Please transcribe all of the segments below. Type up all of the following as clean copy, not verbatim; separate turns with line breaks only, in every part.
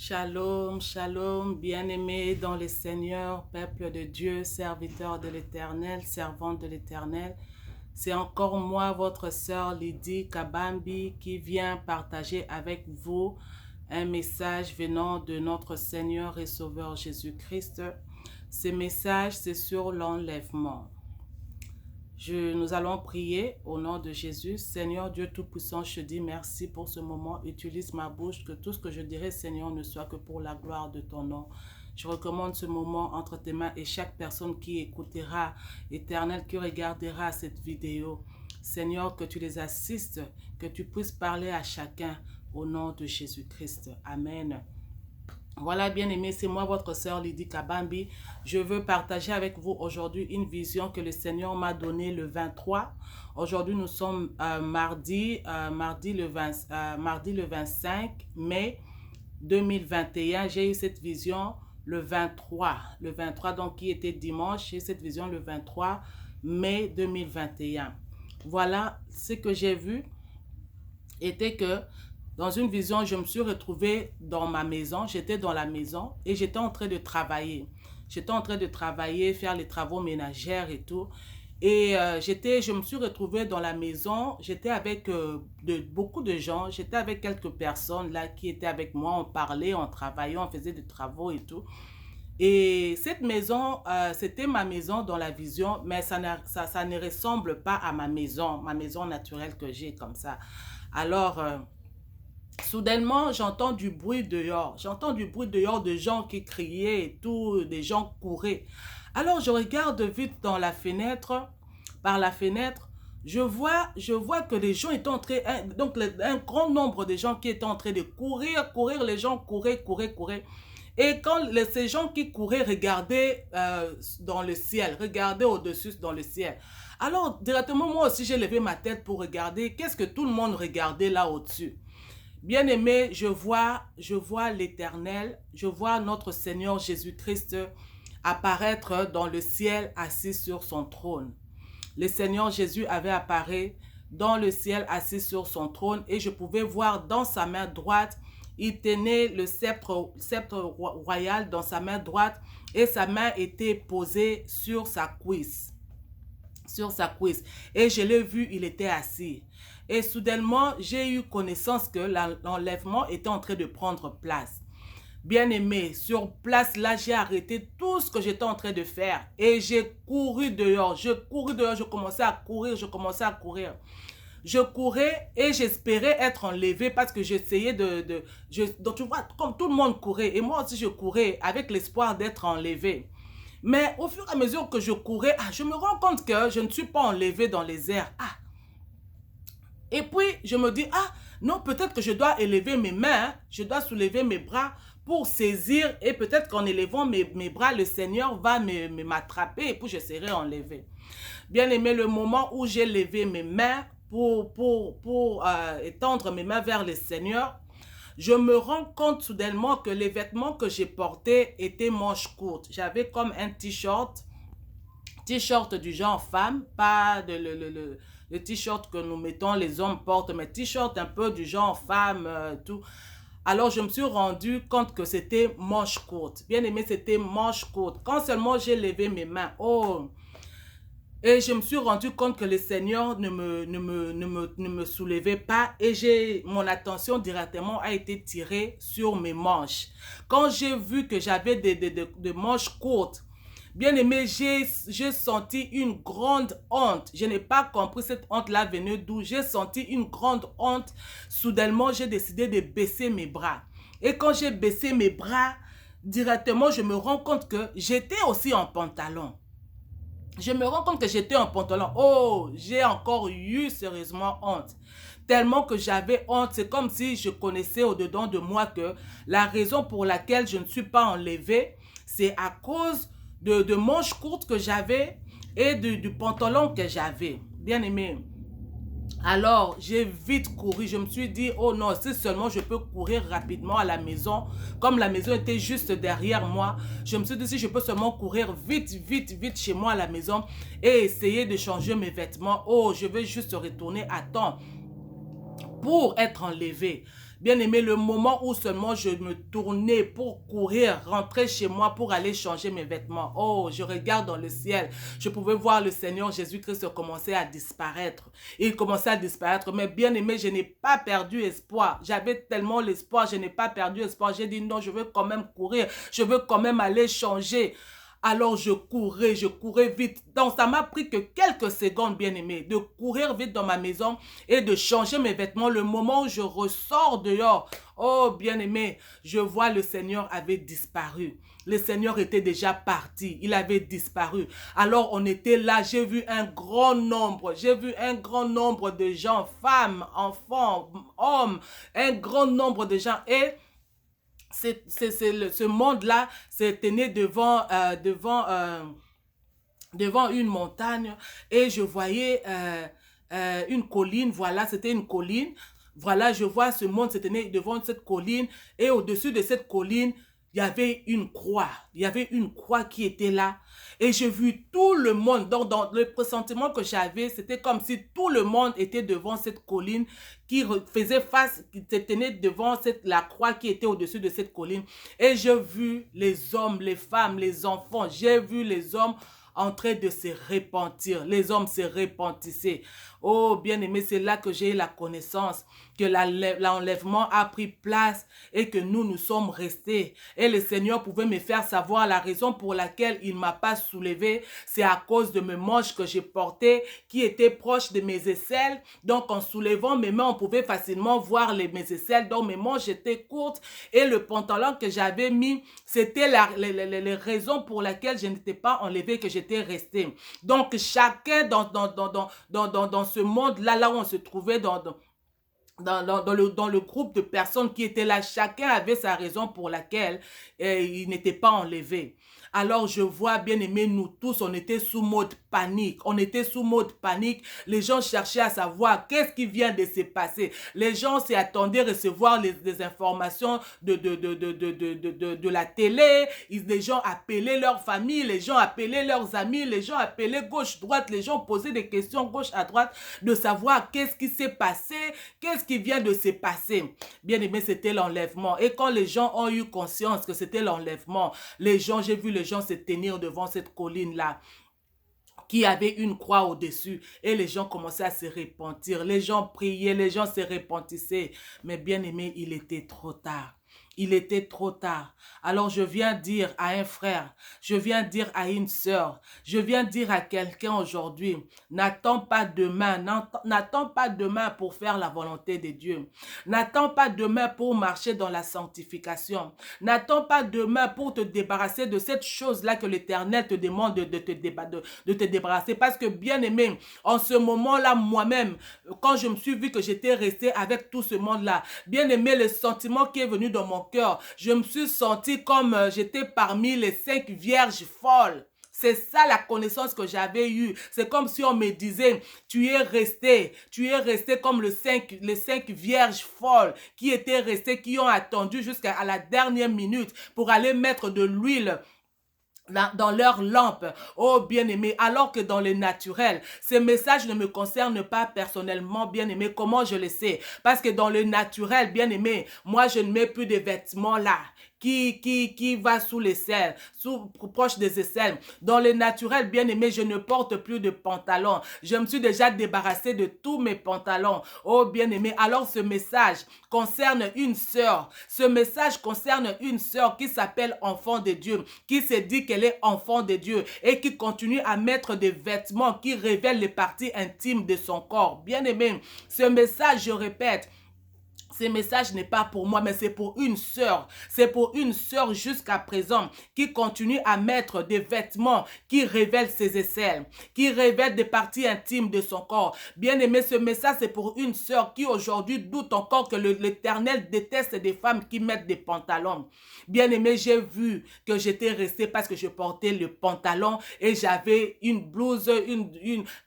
Shalom, shalom, bien-aimés dans le Seigneur, peuple de Dieu, serviteur de l'Éternel, servante de l'Éternel. C'est encore moi, votre sœur Lydie Kabambi, qui vient partager avec vous un message venant de notre Seigneur et Sauveur Jésus-Christ. Ce message, c'est sur l'enlèvement. Nous allons prier au nom de Jésus. Seigneur Dieu Tout-Puissant, je te dis merci pour ce moment. Utilise ma bouche, que tout ce que je dirai, Seigneur, ne soit que pour la gloire de ton nom. Je recommande ce moment entre tes mains et chaque personne qui écoutera, Éternel, qui regardera cette vidéo. Seigneur, que tu les assistes, que tu puisses parler à chacun au nom de Jésus-Christ. Amen. Voilà, bien-aimés, c'est moi, votre sœur Lydie Kabambi. Je veux partager avec vous aujourd'hui une vision que le Seigneur m'a donnée le 23. Aujourd'hui, nous sommes mardi le 25 mai 2021. J'ai eu cette vision le 23. Le 23, donc, qui était dimanche. J'ai eu cette vision le 23 mai 2021. Voilà, ce que j'ai vu était que dans une vision, je me suis retrouvée dans ma maison. J'étais dans la maison et j'étais en train de travailler. J'étais en train de travailler, faire les travaux ménagers et tout. Et je me suis retrouvée dans la maison. J'étais avec beaucoup de gens. J'étais avec quelques personnes là qui étaient avec moi. On parlait, on travaillait, on faisait des travaux et tout. Et cette maison, c'était ma maison dans la vision, mais ça ne ressemble pas à ma maison naturelle que j'ai comme ça. Alors, soudainement, j'entends du bruit dehors. J'entends du bruit dehors de gens qui criaient et tout, des gens couraient. Alors, je regarde vite dans la fenêtre, par la fenêtre, je vois que les gens étaient en train, donc un grand nombre de gens qui étaient en train de courir, les gens couraient. Et quand ces gens qui couraient regardaient dans le ciel, regardaient au-dessus dans le ciel. Alors, directement, moi aussi, j'ai levé ma tête pour regarder qu'est-ce que tout le monde regardait là au-dessus. Bien-aimé, je vois l'Éternel, je vois notre Seigneur Jésus-Christ apparaître dans le ciel assis sur son trône. Le Seigneur Jésus avait apparu dans le ciel assis sur son trône et je pouvais voir dans sa main droite, il tenait le sceptre royal dans sa main droite et sa main était posée sur sa cuisse. Et je l'ai vu, il était assis. Et soudainement, j'ai eu connaissance que l'enlèvement était en train de prendre place. Bien-aimé, sur place, là, j'ai arrêté tout ce que j'étais en train de faire. Et j'ai couru dehors, je commençais à courir. Je courais et j'espérais être enlevé parce que j'essayais donc tu vois, comme tout le monde courait. Et moi aussi, je courais avec l'espoir d'être enlevé. Mais au fur et à mesure que je courais, je me rends compte que je ne suis pas enlevé dans les airs. Et puis, je me dis, non, peut-être que je dois élever mes mains, je dois soulever mes bras pour saisir et peut-être qu'en élevant mes bras, le Seigneur va m'attraper et puis je serai enlevé. Bien aimé, le moment où j'ai levé mes mains pour étendre mes mains vers le Seigneur, je me rends compte soudainement que les vêtements que j'ai portés étaient manches courtes. J'avais comme un t-shirt du genre femme, pas le t-shirt que nous mettons, les hommes portent, mais t-shirt un peu du genre femme, tout. Alors, je me suis rendu compte que c'était manches courtes. Bien aimé, c'était manches courtes. Quand seulement j'ai levé mes mains, et je me suis rendu compte que le Seigneur ne me soulevait pas et mon attention directement a été tirée sur mes manches. Quand j'ai vu que j'avais des manches courtes, bien aimé, j'ai senti une grande honte. Je n'ai pas compris cette honte-là venait d'où. J'ai senti une grande honte. Soudainement, j'ai décidé de baisser mes bras. Et quand j'ai baissé mes bras, directement, je me rends compte que j'étais aussi en pantalon. Je me rends compte que j'étais en pantalon. J'ai encore eu sérieusement honte. Tellement que j'avais honte. C'est comme si je connaissais au-dedans de moi que la raison pour laquelle je ne suis pas enlevée, c'est à cause de manches courtes que j'avais et du pantalon que j'avais. Bien aimé. Alors, j'ai vite couru. Je me suis dit, oh non, si seulement je peux courir rapidement à la maison. Comme la maison était juste derrière moi, je me suis dit, si je peux seulement courir vite chez moi à la maison et essayer de changer mes vêtements. Je vais juste retourner à temps pour être enlevé. Bien-aimé, le moment où seulement je me tournais pour courir, rentrer chez moi pour aller changer mes vêtements. Oh, je regarde dans le ciel. Je pouvais voir le Seigneur Jésus-Christ commencer à disparaître. Il commençait à disparaître. Mais bien-aimé, je n'ai pas perdu espoir. J'avais tellement l'espoir, je n'ai pas perdu espoir. J'ai dit non, je veux quand même courir. Je veux quand même aller changer. Alors je courais vite. Donc ça m'a pris que quelques secondes, bien-aimé, de courir vite dans ma maison et de changer mes vêtements. Le moment où je ressors dehors, oh bien-aimé, je vois le Seigneur avait disparu. Le Seigneur était déjà parti, il avait disparu. Alors on était là, j'ai vu un grand nombre de gens, femmes, enfants, hommes, un grand nombre de gens. Et ce monde-là se tenait devant une montagne et je voyais une colline. Voilà, c'était une colline. Voilà, je vois ce monde se tenait devant cette colline et au-dessus de cette colline, il y avait une croix. Il y avait une croix qui était là. Et j'ai vu tout le monde. Donc, dans le pressentiment que j'avais, c'était comme si tout le monde était devant cette colline qui faisait face, qui se tenait devant la croix qui était au-dessus de cette colline. Et j'ai vu les hommes, les femmes, les enfants. J'ai vu les hommes en train de se repentir. Les hommes se repentissaient. Oh, bien-aimé, c'est là que j'ai eu la connaissance que l'enlèvement a pris place et que nous sommes restés. Et le Seigneur pouvait me faire savoir la raison pour laquelle il ne m'a pas soulevé. C'est à cause de mes manches que j'ai portées qui étaient proches de mes aisselles. Donc, en soulevant mes mains, on pouvait facilement voir mes aisselles. Donc, mes manches étaient courtes et le pantalon que j'avais mis, c'était les raisons pour lesquelles je n'étais pas enlevé, que j'étais resté. Donc, chacun dans ce monde-là, là où on se trouvait dans le groupe de personnes qui étaient là, chacun avait sa raison pour laquelle il n'était pas enlevé. Alors je vois, bien aimé, nous tous, on était sous mode panique. On était sous mode panique. Les gens cherchaient à savoir qu'est-ce qui vient de se passer. Les gens s'y attendaient à recevoir les informations de la télé. Les gens appelaient leur famille, les gens appelaient leurs amis, les gens appelaient gauche-droite, les gens posaient des questions gauche à droite de savoir qu'est-ce qui s'est passé, qu'est-ce qui vient de se passer. Bien aimé, c'était l'enlèvement. Et quand les gens ont eu conscience que c'était l'enlèvement, j'ai vu les gens se tenir devant cette colline-là qui avait une croix au-dessus et les gens commençaient à se repentir. Les gens priaient, les gens se repentissaient. Mais bien aimé, il était trop tard. Il était trop tard. Alors je viens dire à un frère, je viens dire à une sœur, je viens dire à quelqu'un aujourd'hui, n'attends pas demain pour faire la volonté de Dieu. N'attends pas demain pour marcher dans la sanctification. N'attends pas demain pour te débarrasser de cette chose-là que l'Éternel te demande de te débarrasser. Parce que bien aimé, en ce moment-là, moi-même, quand je me suis vu que j'étais resté avec tout ce monde-là, bien aimé, le sentiment qui est venu dans mon cœur, je me suis senti comme j'étais parmi les 5 vierges folles. C'est ça la connaissance que j'avais eue. C'est comme si on me disait, tu es resté comme les cinq vierges folles qui étaient restées, qui ont attendu jusqu'à la dernière minute pour aller mettre de l'huile dans leur lampe. Oh bien-aimé, alors que dans le naturel, ce message ne me concerne pas personnellement, bien-aimé. Comment je le sais? Parce que dans le naturel, bien-aimé, moi je ne mets plus de vêtements là qui va sous les aisselles, proche des aisselles. Dans le naturel, bien aimé, je ne porte plus de pantalons. Je me suis déjà débarrassé de tous mes pantalons. Oh bien aimé, alors ce message concerne une sœur. Ce message concerne une sœur qui s'appelle enfant de Dieu, qui se dit qu'elle est enfant de Dieu et qui continue à mettre des vêtements qui révèlent les parties intimes de son corps. Bien aimé, ce message, je répète, ce message n'est pas pour moi, mais c'est pour une sœur. C'est pour une sœur jusqu'à présent qui continue à mettre des vêtements qui révèlent ses aisselles, qui révèlent des parties intimes de son corps. Bien aimé, ce message, c'est pour une sœur qui aujourd'hui doute encore que l'Éternel déteste des femmes qui mettent des pantalons. Bien aimé, j'ai vu que j'étais restée parce que je portais le pantalon et j'avais une blouse,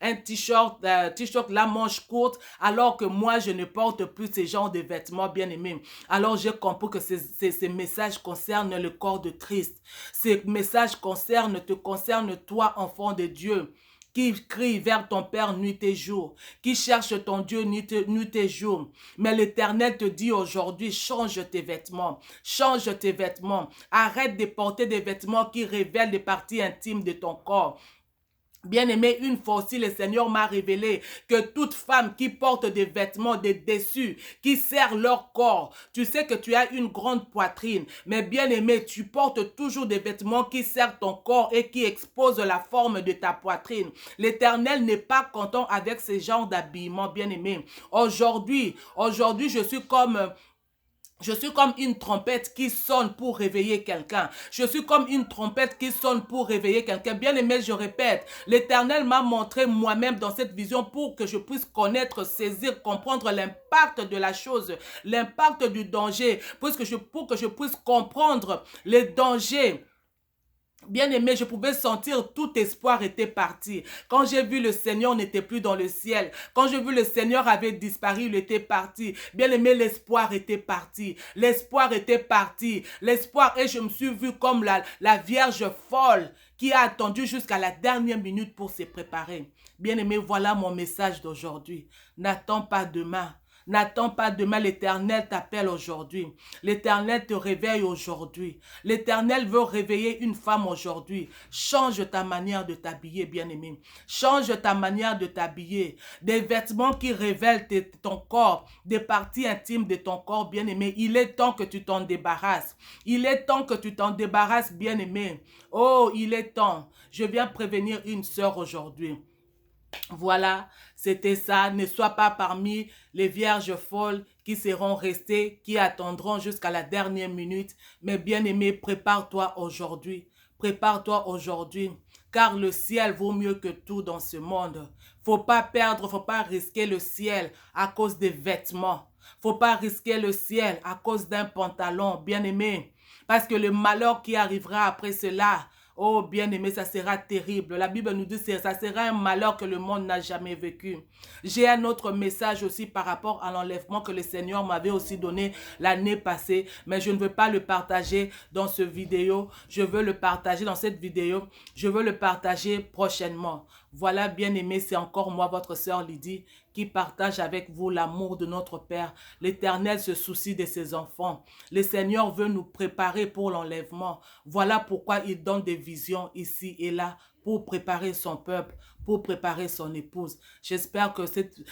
un t-shirt, la manche courte, alors que moi, je ne porte plus ce genre de vêtements, bien aimé. Alors j'ai compris que ces messages concernent le corps de Christ. Ces messages te concernent toi, enfant de Dieu. qui crie vers ton Père nuit et jour, qui cherche ton Dieu nuit et jour. Mais l'Éternel te dit aujourd'hui, change tes vêtements, change tes vêtements. Arrête de porter des vêtements qui révèlent les parties intimes de ton corps. Bien-aimé, une fois aussi, le Seigneur m'a révélé que toute femme qui porte des vêtements, des dessus, qui serrent leur corps, tu sais que tu as une grande poitrine, mais bien-aimé, tu portes toujours des vêtements qui serrent ton corps et qui exposent la forme de ta poitrine. L'Éternel n'est pas content avec ce genre d'habillement, bien-aimé. Aujourd'hui, je suis comme une trompette qui sonne pour réveiller quelqu'un. Je suis comme une trompette qui sonne pour réveiller quelqu'un. Bien aimé, je répète, l'Éternel m'a montré moi-même dans cette vision pour que je puisse connaître, saisir, comprendre l'impact de la chose, l'impact du danger, pour que je puisse comprendre les dangers. Bien-aimé, je pouvais sentir tout espoir était parti. Quand j'ai vu le Seigneur n'était plus dans le ciel. Quand j'ai vu le Seigneur avait disparu, il était parti. Bien-aimé, l'espoir était parti. L'espoir était parti. L'espoir, et je me suis vu comme la Vierge folle qui a attendu jusqu'à la dernière minute pour se préparer. Bien-aimé, voilà mon message d'aujourd'hui. N'attends pas demain. N'attends pas demain, l'Éternel t'appelle aujourd'hui. L'Éternel te réveille aujourd'hui. L'Éternel veut réveiller une femme aujourd'hui. Change ta manière de t'habiller, bien-aimé. Change ta manière de t'habiller. Des vêtements qui révèlent ton corps, des parties intimes de ton corps, bien-aimé. Il est temps que tu t'en débarrasses. Il est temps que tu t'en débarrasses, bien-aimé. Oh, il est temps. Je viens prévenir une sœur aujourd'hui. Voilà, c'était ça. Ne sois pas parmi les vierges folles qui seront restées, qui attendront jusqu'à la dernière minute. Mais bien-aimé, prépare-toi aujourd'hui. Prépare-toi aujourd'hui. Car le ciel vaut mieux que tout dans ce monde. Faut pas perdre, faut pas risquer le ciel à cause des vêtements. Faut pas risquer le ciel à cause d'un pantalon, bien-aimé. Parce que le malheur qui arrivera après cela, oh bien-aimé, ça sera terrible. La Bible nous dit que ça sera un malheur que le monde n'a jamais vécu. J'ai un autre message aussi par rapport à l'enlèvement que le Seigneur m'avait aussi donné l'année passée. Mais je ne veux pas le partager dans cette vidéo. Je veux le partager dans cette vidéo. Je veux le partager prochainement. Voilà, bien-aimé, c'est encore moi, votre sœur Lydie, qui partage avec vous l'amour de notre Père. L'Éternel se soucie de ses enfants. Le Seigneur veut nous préparer pour l'enlèvement. Voilà pourquoi il donne des visions ici et là pour préparer son peuple, pour préparer son épouse. J'espère que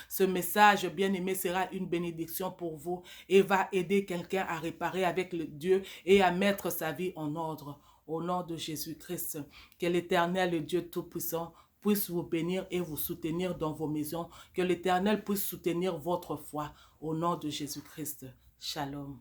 ce message, bien-aimé, sera une bénédiction pour vous et va aider quelqu'un à réparer avec le Dieu et à mettre sa vie en ordre. Au nom de Jésus-Christ, que l'Éternel, le Dieu Tout-Puissant, puisse vous bénir et vous soutenir dans vos maisons. Que l'Éternel puisse soutenir votre foi. Au nom de Jésus-Christ. Shalom.